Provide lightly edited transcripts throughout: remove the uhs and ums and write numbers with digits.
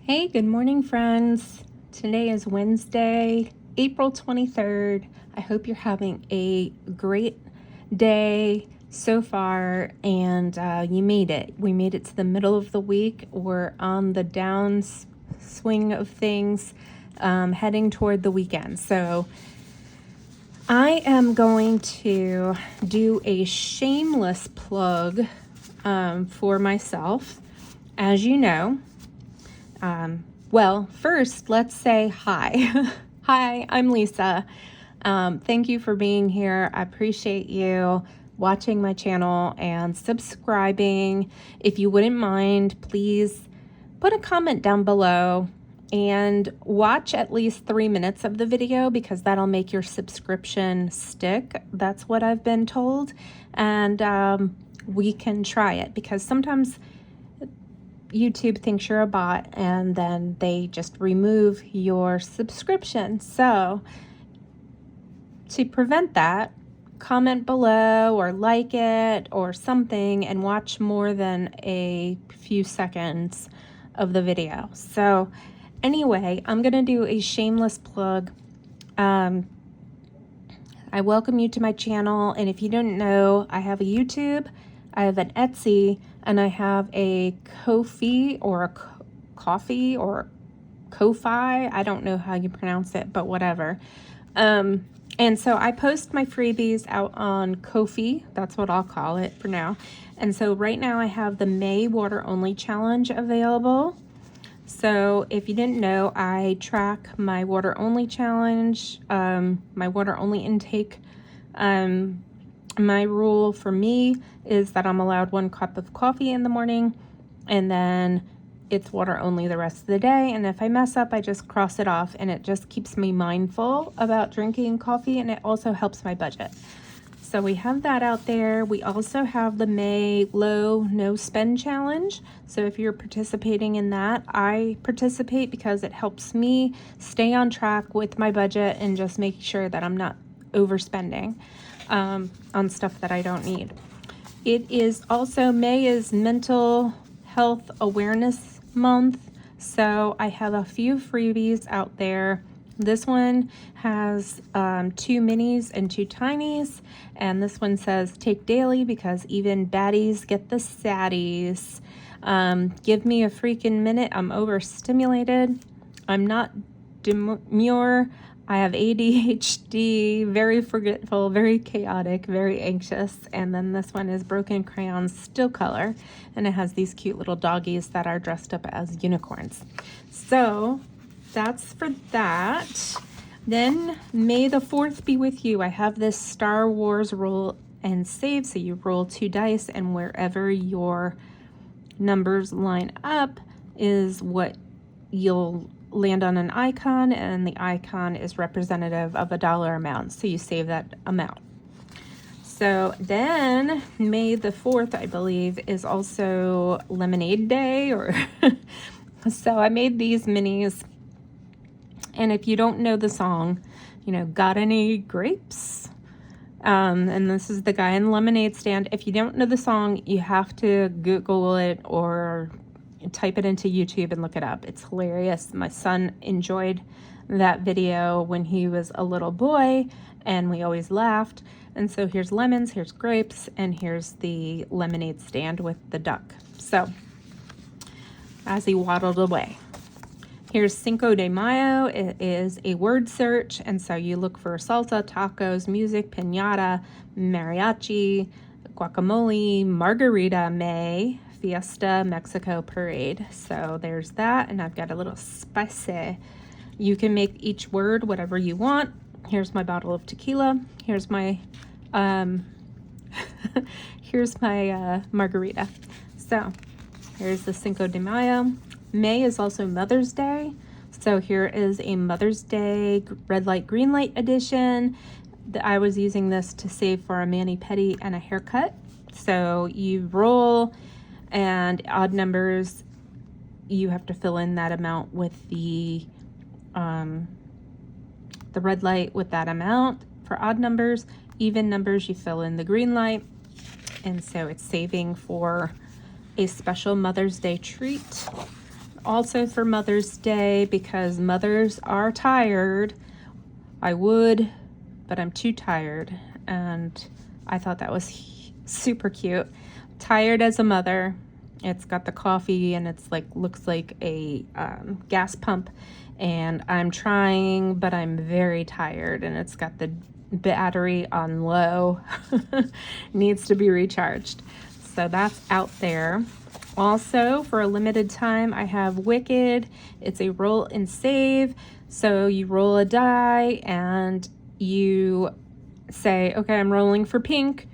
Hey, good morning, friends. Today is Wednesday, April 23rd. I hope you're having a great day so far, and you made it. We made it to the middle of the week. We're on the downswing of things, heading toward the weekend. So I am going to do a shameless plug for myself. As you know, well, first, let's say hi. Hi, I'm Lisa. Thank you for being here. I appreciate you watching my channel and subscribing. If you wouldn't mind, please put a comment down below and watch at least 3 minutes of the video because that'll make your subscription stick. That's what I've been told. And we can try it because sometimes YouTube thinks you're a bot and then they just remove your subscription. So to prevent that, comment below or like it or something and watch more than a few seconds of the video. So anyway, I'm going to do a shameless plug. I welcome you to my channel, and if you don't know, I have a YouTube, I have an Etsy, and I have a Ko-fi or a coffee or Ko-fi. I don't know how you pronounce it, but whatever. And so I post my freebies out on Ko-fi. That's what I'll call it for now. And so right now I have the May water only challenge available. So if you didn't know, I track my water only challenge, my water only intake. My rule for me is that I'm allowed 1 cup of coffee in the morning, and then it's water only the rest of the day. And if I mess up, I just cross it off, and it just keeps me mindful about drinking coffee, and it also helps my budget. So we have that out there. We also have the May low no spend challenge. So if you're participating in that, I participate because it helps me stay on track with my budget and just make sure that I'm not overspending on stuff that I don't need. It is also, May is Mental Health Awareness Month. So I have a few freebies out there. This one has 2 minis and 2 tinies, and this one says take daily because even baddies get the saddies. Give me a freaking minute. I'm overstimulated. I'm not demure. I have ADHD, very forgetful, very chaotic, very anxious. And then this one is Broken Crayons Still Color, and it has these cute little doggies that are dressed up as unicorns. So that's for that. Then May the 4th be with you. I have this Star Wars roll and save. So you roll 2 dice, and wherever your numbers line up is what you'll land on an icon, and the icon is representative of a dollar amount. So you save that amount. So then May the 4th, I believe, is also Lemonade Day, or so I made these minis. And if you don't know the song, got any grapes? And this is the guy in the lemonade stand. If you don't know the song, you have to Google it or type it into YouTube and look it up. It's hilarious. My son enjoyed that video when he was a little boy, and we always laughed. And so here's lemons, here's grapes, and here's the lemonade stand with the duck. So as he waddled away. Here's Cinco de Mayo. It is a word search, and so you look for salsa, tacos, music, piñata, mariachi, guacamole, margarita, May, fiesta, Mexico, parade. So there's that, and I've got a little spicy. You can make each word whatever you want. Here's my bottle of tequila. Here's my here's my margarita. So here's the Cinco de Mayo. May is also Mother's Day. So here is a Mother's Day red light, green light edition. I was using this to save for a mani-pedi and a haircut. So you roll, and odd numbers, you have to fill in that amount with the red light with that amount. For odd numbers, even numbers, you fill in the green light. And so it's saving for a special Mother's Day treat. also for Mother's Day, because mothers are tired. I would, but I'm too tired, and I thought that was super cute. Tired as a mother. It's got the coffee, and it's like, looks like a gas pump, and I'm trying, but I'm very tired, and it's got the battery on low. Needs to be recharged. So that's out there. Also, for a limited time, I have Wicked. It's a roll and save. So you roll a die and you say, okay, I'm rolling for pink,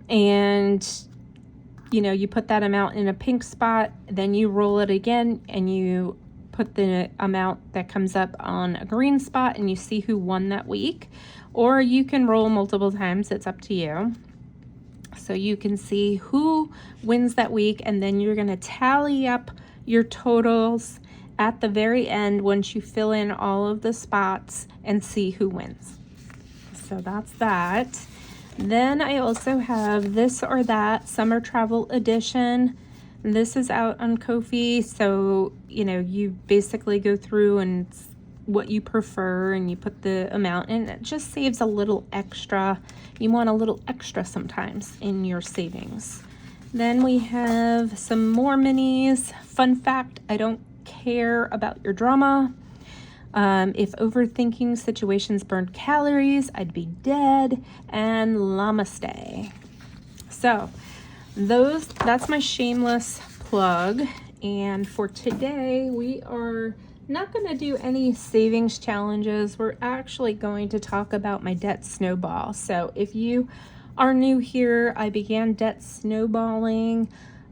and you put that amount in a pink spot, then you roll it again and you put the amount that comes up on a green spot, and you see who won that week. Or you can roll multiple times, it's up to you. So you can see who wins that week, and then you're going to tally up your totals at the very end once you fill in all of the spots and see who wins. So that's that. Then I also have This or That Summer Travel Edition. This is out on Ko-fi, so you basically go through and what you prefer, and you put the amount in. It just saves a little extra. You want a little extra sometimes in your savings. Then we have some more minis. Fun fact, I don't care about your drama. If overthinking situations burned calories, I'd be dead, and Namaste. So that's my shameless plug. And for today, we are not going to do any savings challenges. We're actually going to talk about my debt snowball. So if you are new here, I began debt snowballing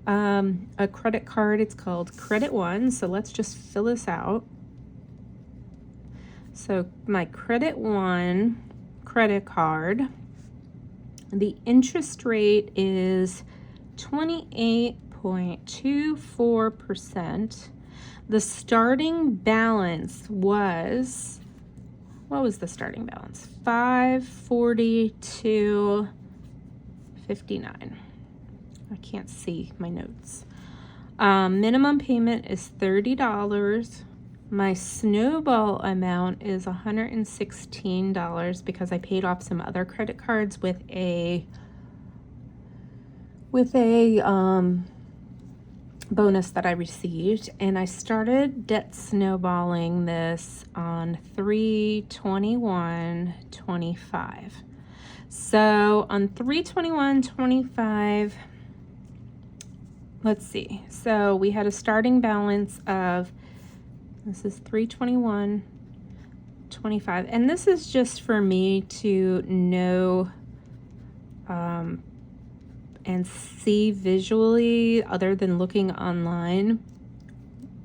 a credit card. It's called Credit One. So let's just fill this out. So my Credit One credit card, the interest rate is 28.24%. The starting balance was, what was the starting balance? $542.59. I can't see my notes. Minimum payment is $30. My snowball amount is $116 because I paid off some other credit cards with a bonus that I received, and I started debt snowballing this on 3/21/25. So on 3/21/25, let's see. So we had a starting balance of, this is 3/21/25, and this is just for me to know and see visually, other than looking online,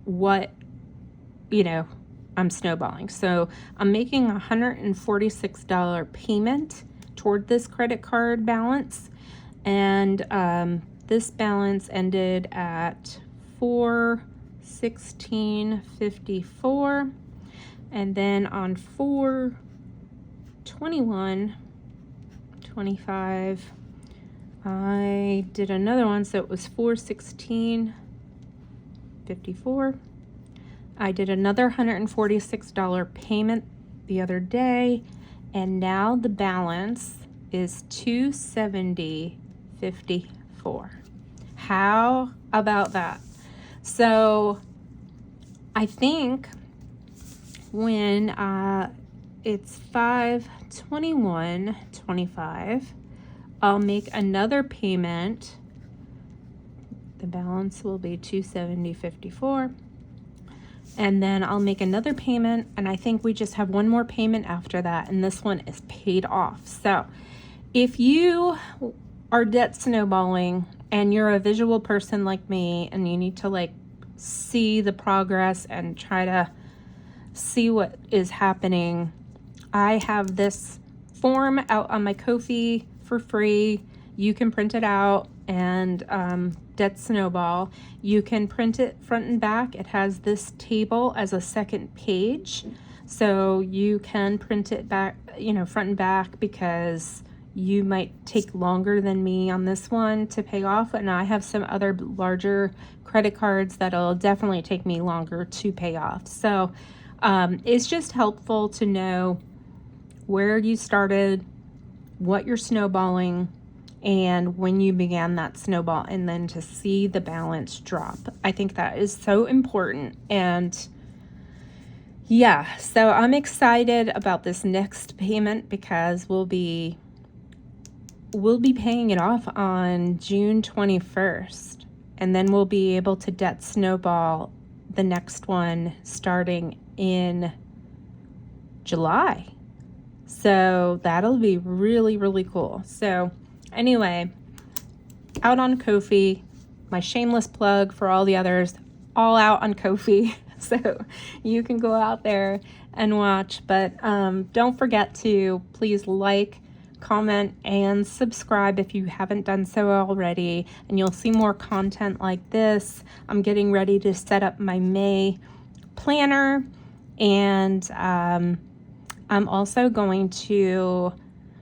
what I'm snowballing. So I'm making a $146 payment toward this credit card balance, and this balance ended at $416.54, and then on 4/21/25 I did another one, so it was $416.54. I did another $146 payment the other day, and now the balance is $270.54. How about that? So I think when it's 5/21/25, I'll make another payment. The balance will be $270.54. And then I'll make another payment, and I think we just have one more payment after that, and this one is paid off. So if you are debt snowballing and you're a visual person like me, and you need to see the progress and try to see what is happening, I have this form out on my Ko-fi for free. You can print it out and debt snowball. You can print it front and back. It has this table as a second page, so you can print it back, front and back, because you might take longer than me on this one to pay off, and I have some other larger credit credit cards that'll definitely take me longer to pay off. So it's just helpful to know where you started, what you're snowballing, and when you began that snowball, and then to see the balance drop. I think that is so important. And yeah, so I'm excited about this next payment because we'll be paying it off on June 21st, and then we'll be able to debt snowball the next one starting in July. So that'll be really, really cool. So anyway, out on Ko-fi, my shameless plug for all the others, all out on Ko-fi. So you can go out there and watch, but don't forget to please like, comment, and subscribe if you haven't done so already, and you'll see more content like this. I'm getting ready to set up my May planner, and I'm also going to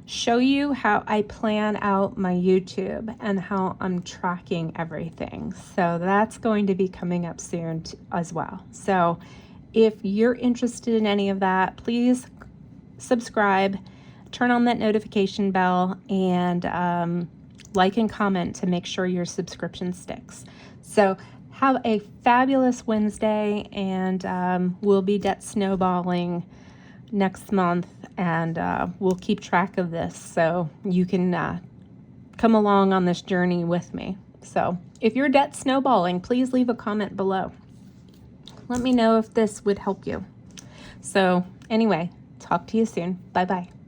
show you how I plan out my YouTube and how I'm tracking everything. So that's going to be coming up soon as well. So if you're interested in any of that, please subscribe, turn on that notification bell, and like and comment to make sure your subscription sticks. So have a fabulous Wednesday, and we'll be debt snowballing next month, and we'll keep track of this so you can come along on this journey with me. So if you're debt snowballing, please leave a comment below. Let me know if this would help you. So anyway, talk to you soon. Bye-bye.